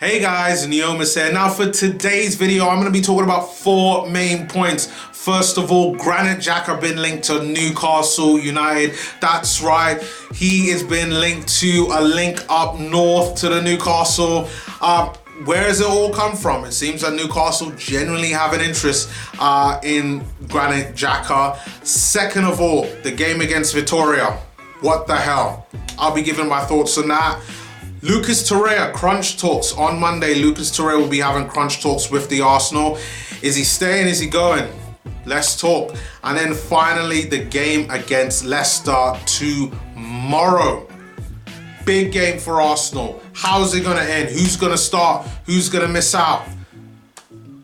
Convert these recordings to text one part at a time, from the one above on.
Hey guys, Neomis here. Now for today's video, I'm going to be talking about four main points. First of all, Granit Xhaka been linked to Newcastle United. That's right, he has been linked to a link up north to the Newcastle. Where has it all come from? It seems that Newcastle genuinely have an interest in Granit Xhaka. Second of all, the game against Torreira. What the hell? I'll be giving my thoughts on that. Lucas Torreira, crunch talks. On Monday, Lucas Torreira will be having crunch talks with the Arsenal. Is he staying? Is he going? Let's talk. And then finally, the game against Leicester tomorrow. Big game for Arsenal. How's it going to end? Who's going to start? Who's going to miss out?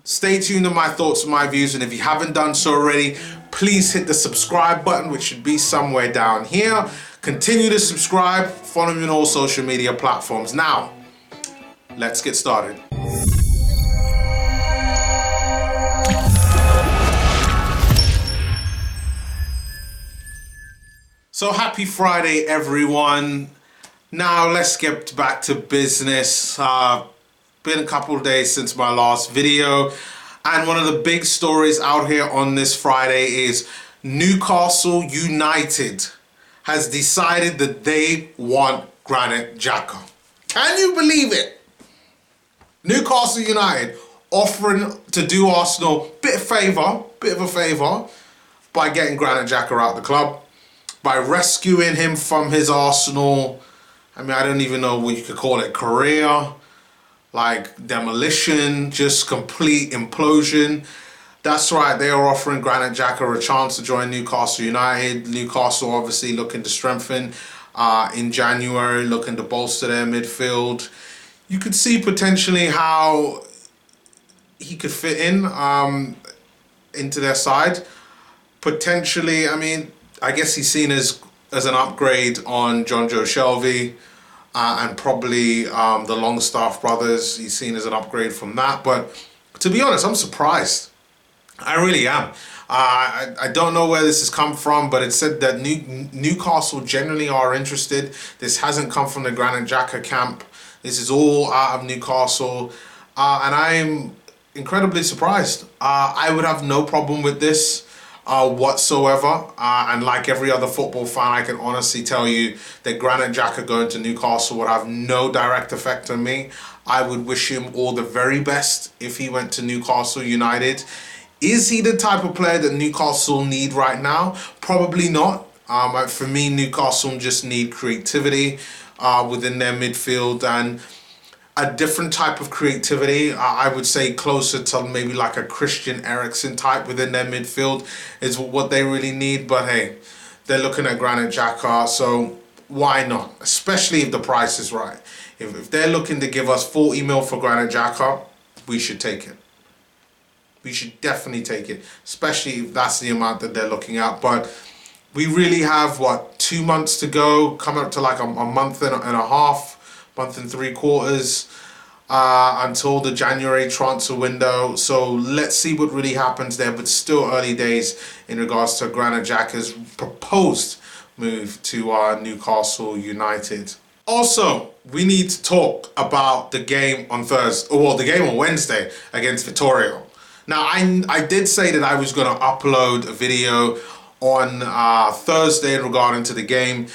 Stay tuned to my thoughts and my views. And if you haven't done so already, please hit the subscribe button, which should be somewhere down here. Continue to subscribe, follow me on all social media platforms. Now, let's get started. So happy Friday, everyone. Now let's get back to business. Been a couple of days since my last video. And one of the big stories out here on this Friday is Newcastle United has decided that they want Granit Xhaka. Can you believe it? Newcastle United offering to do Arsenal a bit of a favour by getting Granit Xhaka out of the club, by rescuing him from his Arsenal, I don't even know what you could call it, career, like demolition, just complete implosion. That's right, they are offering Granit Xhaka a chance to join Newcastle United. Newcastle obviously looking to strengthen in January, looking to bolster their midfield. You could see potentially how he could fit in into their side. Potentially, I guess he's seen as an upgrade on John Joe Shelvey and probably the Longstaff brothers. He's seen as an upgrade from that. But to be honest, I'm surprised. I really am. I don't know where this has come from, but it said that Newcastle generally are interested. This hasn't come from the Granit Xhaka camp. This is all out of Newcastle. And I'm incredibly surprised. I would have no problem with this whatsoever. And like every other football fan, I can honestly tell you that Granit Xhaka going to Newcastle would have no direct effect on me. I would wish him all the very best if he went to Newcastle United. Is he the type of player that Newcastle need right now? Probably not. For me, Newcastle just need creativity within their midfield and a different type of creativity. I would say closer to maybe like a Christian Eriksen type within their midfield is what they really need. But hey, they're looking at Granit Xhaka, so why not? Especially if the price is right. If they're looking to give us 40 mil for Granit Xhaka, we should take it. We should definitely take it, especially if that's the amount that they're looking at. But we really have, 2 months to go, coming up to like a month and a half, month and 3/4 until the January transfer window. So let's see what really happens there, but still early days in regards to Granit Xhaka's proposed move to Newcastle United. Also, we need to talk about the game on the game on Wednesday against Torreira. Now, I did say that I was going to upload a video on Thursday regarding to the game.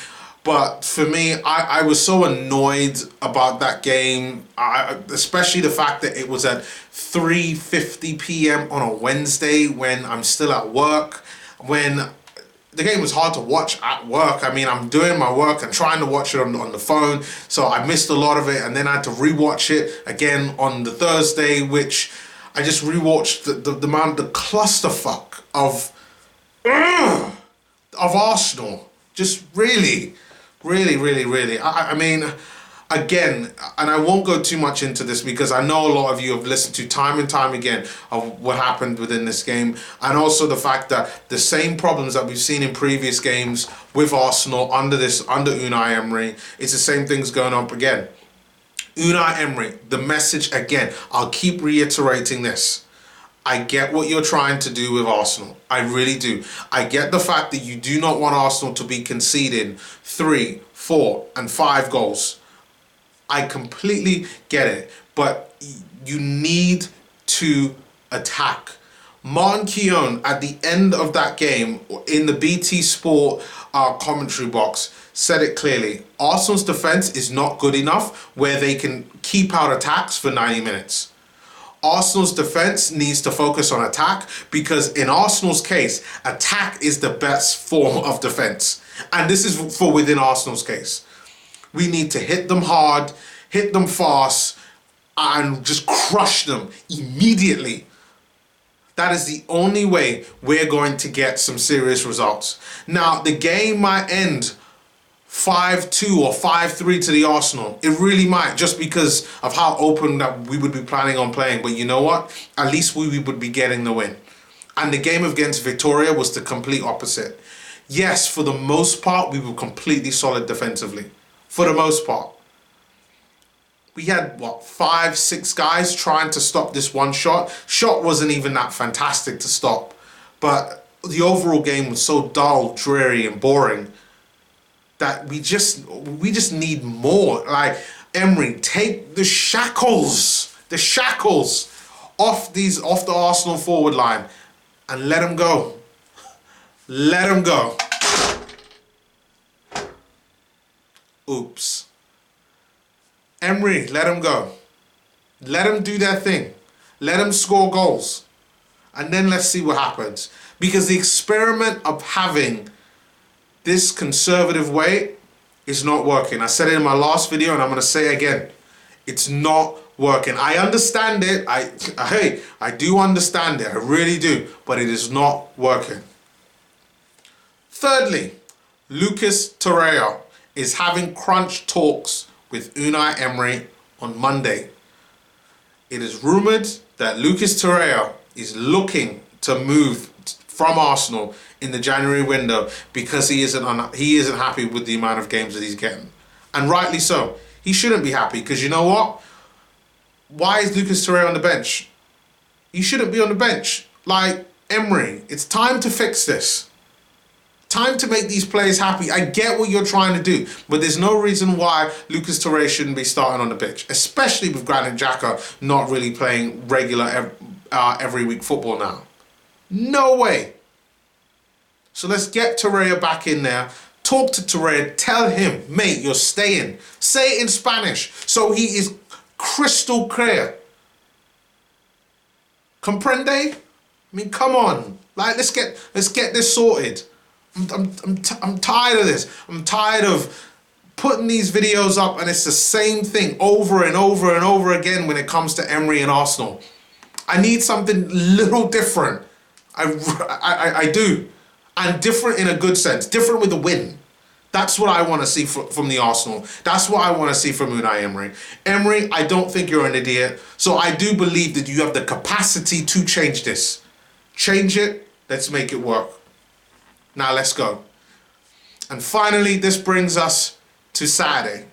But for me, I was so annoyed about that game, especially the fact that it was at 3:50 p.m. on a Wednesday when I'm still at work, when the game was hard to watch at work. I'm doing my work and trying to watch it on the phone, so I missed a lot of it, and then I had to rewatch it again on the Thursday, which I just rewatched the clusterfuck of Arsenal. Just really. Again, and I won't go too much into this because I know a lot of you have listened to time and time again of what happened within this game, and also the fact that the same problems that we've seen in previous games with Arsenal under Unai Emery, it's the same things going up again. Unai Emery, the message again, I'll keep reiterating this. I get what you're trying to do with Arsenal. I really do. I get the fact that you do not want Arsenal to be conceding 3, 4, and 5 goals I completely get it, but you need to attack. Martin Keown at the end of that game in the BT Sport commentary box said it clearly. Arsenal's defence is not good enough where they can keep out attacks for 90 minutes. Arsenal's defence needs to focus on attack, because in Arsenal's case, attack is the best form of defence. And this is for within Arsenal's case. We need to hit them hard, hit them fast, and just crush them immediately. That is the only way we're going to get some serious results. Now, the game might end 5-2 or 5-3 to the Arsenal. It really might, just because of how open that we would be planning on playing. But you know what? At least we would be getting the win. And the game against Victoria was the complete opposite. Yes, for the most part, we were completely solid defensively. For the most part. We had, 5-6 guys trying to stop this one shot. Shot wasn't even that fantastic to stop. But the overall game was so dull, dreary, and boring that we just need more. Like, Emery, take the shackles off the Arsenal forward line and let them go. Let them go. Oops. Emery, let them go. Let them do their thing. Let them score goals. And then let's see what happens. Because the experiment of having this conservative way is not working. I said it in my last video and I'm going to say it again. It's not working. I understand it. I do understand it. I really do. But it is not working. Thirdly, Lucas Torreira is having crunch talks with Unai Emery on Monday. It is rumoured that Lucas Torreira is looking to move from Arsenal in the January window because he isn't happy with the amount of games that he's getting. And rightly so. He shouldn't be happy, because you know what? Why is Lucas Torreira on the bench? He shouldn't be on the bench. Like, Emery, it's time to fix this. Time to make these players happy. I get what you're trying to do, but there's no reason why Lucas Torreira shouldn't be starting on the pitch, especially with Granit Xhaka not really playing regular every week football now. No way. So let's get Torreira back in there. Talk to Torreira. Tell him, mate, you're staying. Say it in Spanish so he is crystal clear. Comprende? I mean, come on. Like, let's get this sorted. I'm tired of this. I'm tired of putting these videos up and it's the same thing over and over and over again when it comes to Emery and Arsenal. I need something little different. I do. And different in a good sense. Different with a win. That's what I want to see from the Arsenal. That's what I want to see from Unai Emery. Emery, I don't think you're an idiot. So I do believe that you have the capacity to change this. Change it. Let's make it work. Now let's go. And finally, this brings us to Saturday.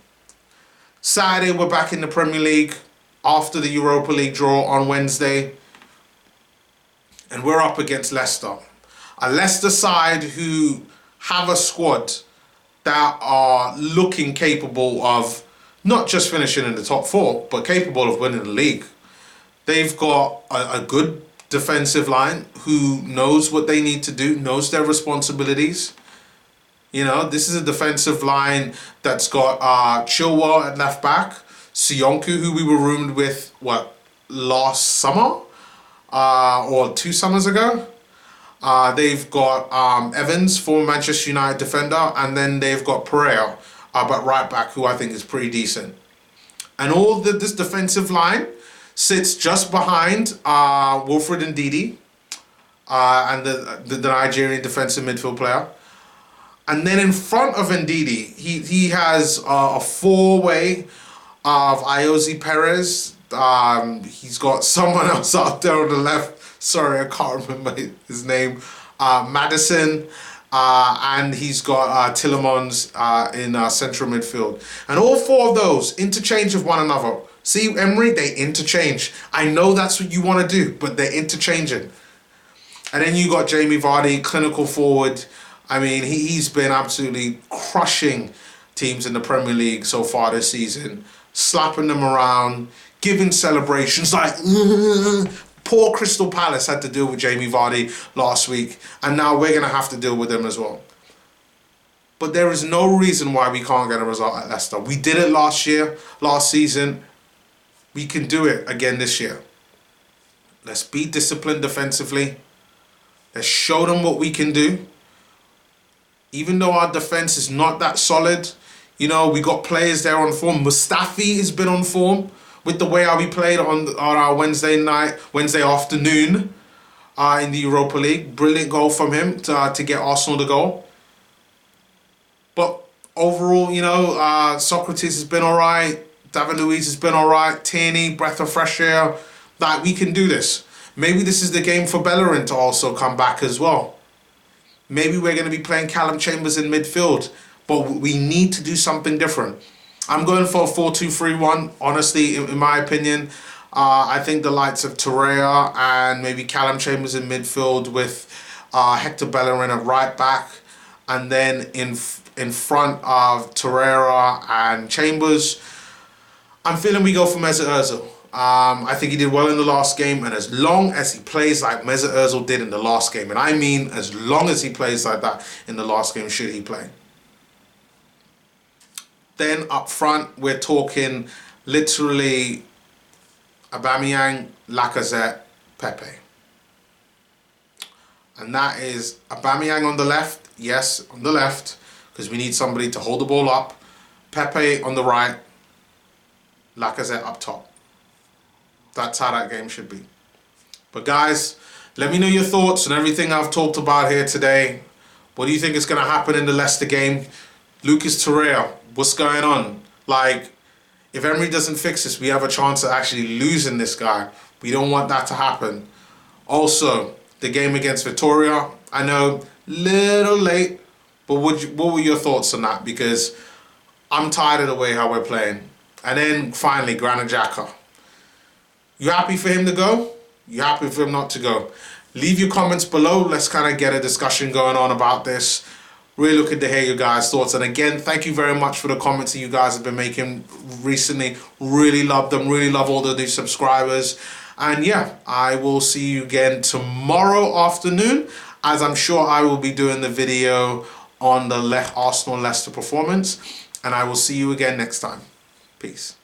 Saturday, we're back in the Premier League after the Europa League draw on Wednesday. And we're up against Leicester. A Leicester side who have a squad that are looking capable of not just finishing in the top four, but capable of winning the league. They've got a good defensive line who knows what they need to do, knows their responsibilities. You know, this is a defensive line that's got Chilwell at left back, Sionku, who we were roomed with, last summer? Or 2 summers ago? They've got Evans, former Manchester United defender, and then they've got Torreira, but right back, who I think is pretty decent. And all this defensive line sits just behind Wilfred Ndidi and the Nigerian defensive midfield player. And then in front of Ndidi, he has a four-way of Iosi Perez. He's got someone else out there on the left. Sorry, I can't remember his name. Madison. And he's got Tillemans in central midfield. And all four of those interchange with one another. See, Emery, they interchange. I know that's what you want to do, but they're interchanging. And then you got Jamie Vardy, clinical forward. I mean, he's been absolutely crushing teams in the Premier League so far this season. slapping them around, giving celebrations like, poor Crystal Palace had to deal with Jamie Vardy last week, and now we're going to have to deal with them as well. But there is no reason why we can't get a result at Leicester. We did it last season. We can do it again this year. Let's be disciplined defensively. Let's show them what we can do. Even though our defense is not that solid, you know, we got players there on form. Mustafi has been on form with the way how we played on our Wednesday afternoon in the Europa League. Brilliant goal from him to get Arsenal the goal. But overall, you know, Socrates has been all right. David Luiz has been all right. Tierney, breath of fresh air. Like, we can do this. Maybe this is the game for Bellerin to also come back as well. Maybe we're going to be playing Callum Chambers in midfield. But we need to do something different. I'm going for a 4-2-3-1. Honestly, in my opinion, I think the likes of Torreira and maybe Callum Chambers in midfield with Hector Bellerin at right back. And then in front of Torreira and Chambers, I'm feeling we go for Mesut Ozil. I think he did well in the last game, and as long as he plays like Mesut Ozil did in the last game, and I mean as long as he plays like that in the last game, should he play. Then up front, we're talking literally Aubameyang, Lacazette, Pepe. And that is Aubameyang on the left, yes, on the left, because we need somebody to hold the ball up. Pepe on the right, Lacazette up top. That's how that game should be. But guys, let me know your thoughts on everything I've talked about here today. What do you think is going to happen in the Leicester game? Lucas Torreira, what's going on? Like, if Emery doesn't fix this, we have a chance of actually losing this guy. We don't want that to happen. Also, the game against Victoria, I know, little late, but what were your thoughts on that? Because I'm tired of the way how we're playing. And then finally, Granit Xhaka. You happy for him to go? You happy for him not to go? Leave your comments below. Let's kind of get a discussion going on about this. Really looking to hear your guys' thoughts. And again, thank you very much for the comments that you guys have been making recently. Really love them. Really love all the new subscribers. And yeah, I will see you again tomorrow afternoon, as I'm sure I will be doing the video on the Arsenal Leicester performance. And I will see you again next time. Peace.